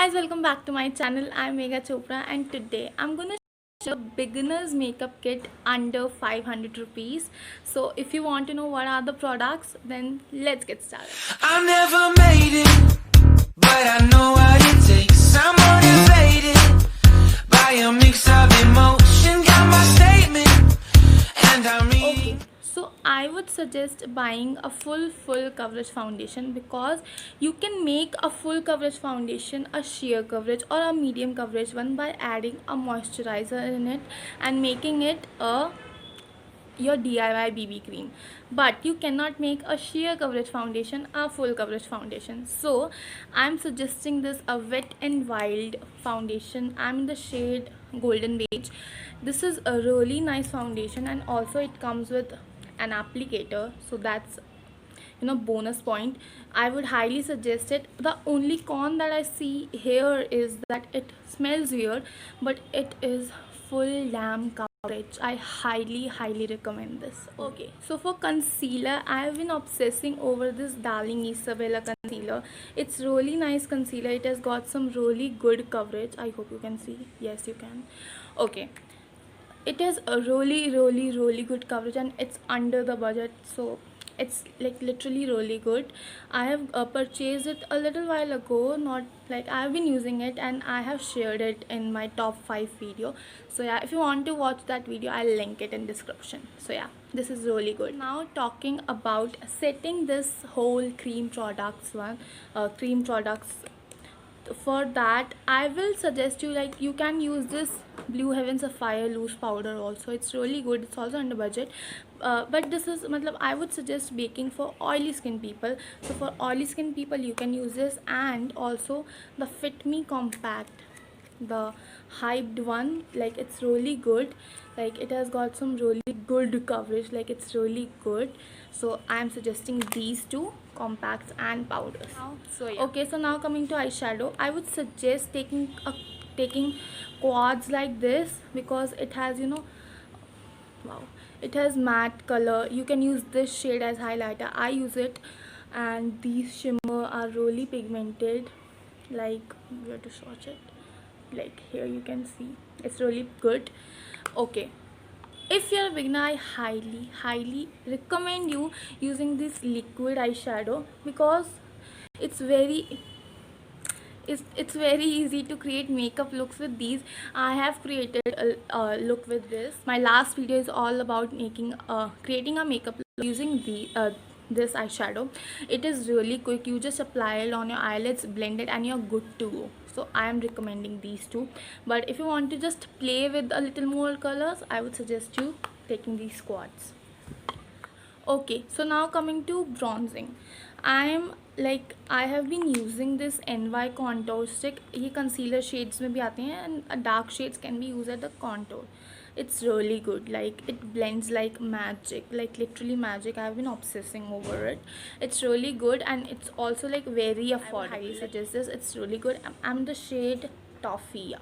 guys, welcome back to my channel. I'm Megha Chopra and today I'm gonna show a beginner's makeup kit under 500 rupees. So if you want to know what are the products, then let's get started. I never made it, but I know what it takes. I'm motivated by a mix of emotion. Got my statement, and I'm Okay, reading. so I would suggest buying a full coverage foundation because you can make a full coverage foundation a sheer coverage or a medium coverage one by adding a moisturizer in it and making it a your DIY BB cream, but you cannot make a sheer coverage foundation a full coverage foundation. So I'm suggesting this a Wet n Wild foundation. I'm in the shade Golden Beige. This is a really nice foundation and also it comes with an applicator, so that's bonus point. I would highly suggest it. The only con that I see here is that it smells weird, but it is full damn coverage. I highly recommend this. Okay, so for concealer, I have been obsessing over this Darling Isabella concealer. It's really nice concealer. It has got some really good coverage. I hope you can see. Yes, you can. Okay, it has a really good coverage and it's under the budget, so it's like literally really good. I have purchased it a little while ago, not like I have been using it, and I have shared it in my top 5 video. So yeah, if you want to watch that video, I'll link it in description. So yeah, this is really good. Now talking about setting this whole cream products cream products, for that I will suggest you, like, you can use this Blue Heaven Sapphire loose powder also. It's really good. It's also under budget, but this is I would suggest baking for oily skin people. So for oily skin people you can use this, and also the Fit Me Compact, the hyped one. Like, it's really good. Like, it has got some really good coverage. Like, it's really good. So I'm suggesting these two compacts and powders. So yeah. Okay, so now coming to eyeshadow, I would suggest taking quads like this because it has, wow, it has matte color. You can use this shade as highlighter. I use it, and these shimmer are really pigmented. Like, where to swatch it, like here you can see it's really good. Okay, if you're a beginner, I highly recommend you using this liquid eyeshadow because it's very it's very easy to create makeup looks with these. I have created a look with this. My last video is all about creating a makeup look using this eyeshadow. It is really quick. You just apply it on your eyelids, blend it, and you're good to go. So I am recommending these two, but if you want to just play with a little more colors, I would suggest you taking these squads. Okay, so now coming to bronzing, I have been using this NY contour stick. ये concealer shades में भी आते हैं, and dark shades can be used at the contour. It's really good. Like, it blends like magic, like literally magic. I've been obsessing over it. It's really good, and it's also like very affordable. I highly suggest this. It's really good. I'm the shade Toffee. Yeah,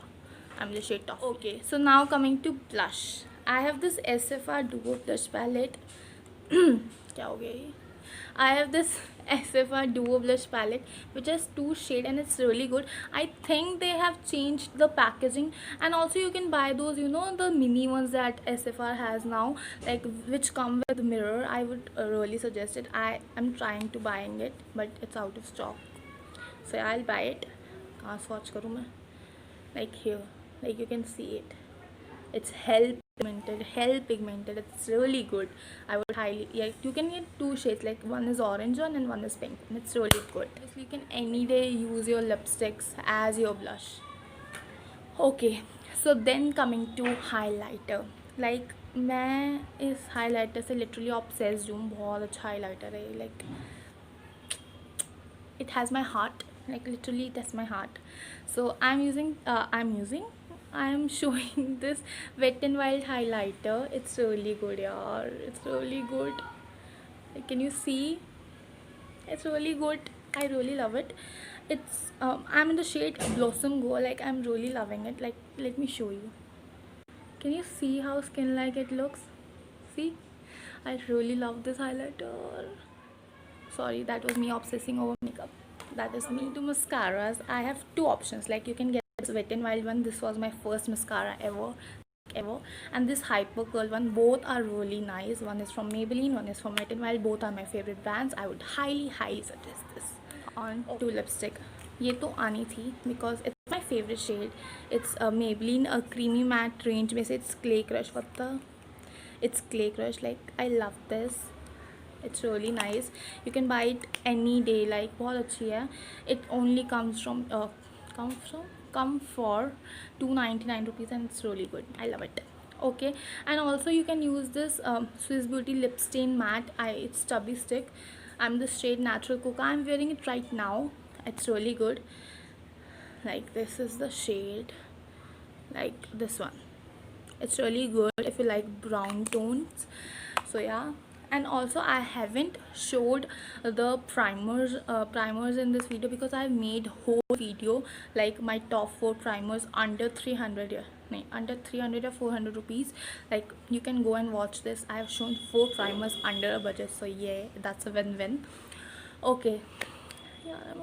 I'm the shade Toffee. Okay, so now coming to blush, I have this SFR Duo Blush Palette. क्या हो गया ये? I have this SFR Duo Blush Palette which has 2 shades and it's really good. I think they have changed the packaging, and also you can buy those, the mini ones that SFR has now, like which come with mirror. I would really suggest it. I am trying to buying it, but it's out of stock. So yeah, I'll buy it. कहाँ swatch करूँ मैं? Like here, like you can see it. It's hell pigmented. It's really good. I would highly, yeah, you can get 2 shades, like one is orange one and one is pink, and it's really good. Obviously you can any day use your lipsticks as your blush. Okay, so then coming to highlighter, like मैं इस highlighter से literally obsessed हूँ. बहुत अच्छा highlighter है. Like, it has my heart. Like, literally it has my heart. So I'm showing this Wet n Wild highlighter. It's really good, yaar. It's really good. Like, can you see? It's really good. I really love it. It's I'm in the shade Blossom Go. Like, I'm really loving it. Like, let me show you. Can you see how skin like it looks? See? I really love this highlighter. Sorry, that was me obsessing over makeup. that is me. To mascaras, I have two options. Like you can get this Wet n Wild one. This was my first mascara ever, and this Hyper Curl one. Both are really nice. One is from Maybelline, one is from Wet n Wild. Both are my favorite brands. I would highly suggest this. On to lipstick. ये तो आनी थी because it's my favorite shade. It's a Maybelline a creamy matte range में से it's Clay Crush. It's Clay Crush. Like I love this. It's really nice. You can buy it any day. Like बहुत अच्छी है. It only comes come for 299 rupees and it's really good. I love it. Okay, and also you can use this Swiss Beauty lip stain matte. It's stubby stick. I'm the shade Natural Cocoa. I'm wearing it right now. It's really good. Like this is the shade, like this one. It's really good if you like brown tones. So yeah, and also I haven't showed the primers in this video because I made whole video like my top 4 primers under 300 under 300 or 400 rupees. Like you can go and watch this. I have shown 4 primers under a budget, so yeah, that's a win-win. Okay, yeah,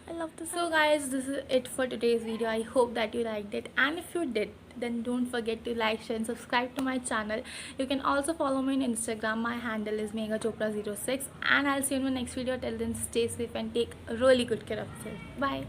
I love this. So guys, this is it for today's video. I hope that you liked it, and if you did, then don't forget to like, share and subscribe to my channel. You can also follow me on Instagram. My handle is megachopra06, and I'll see you in my next video. Till then, stay safe and take really good care of yourself. Bye.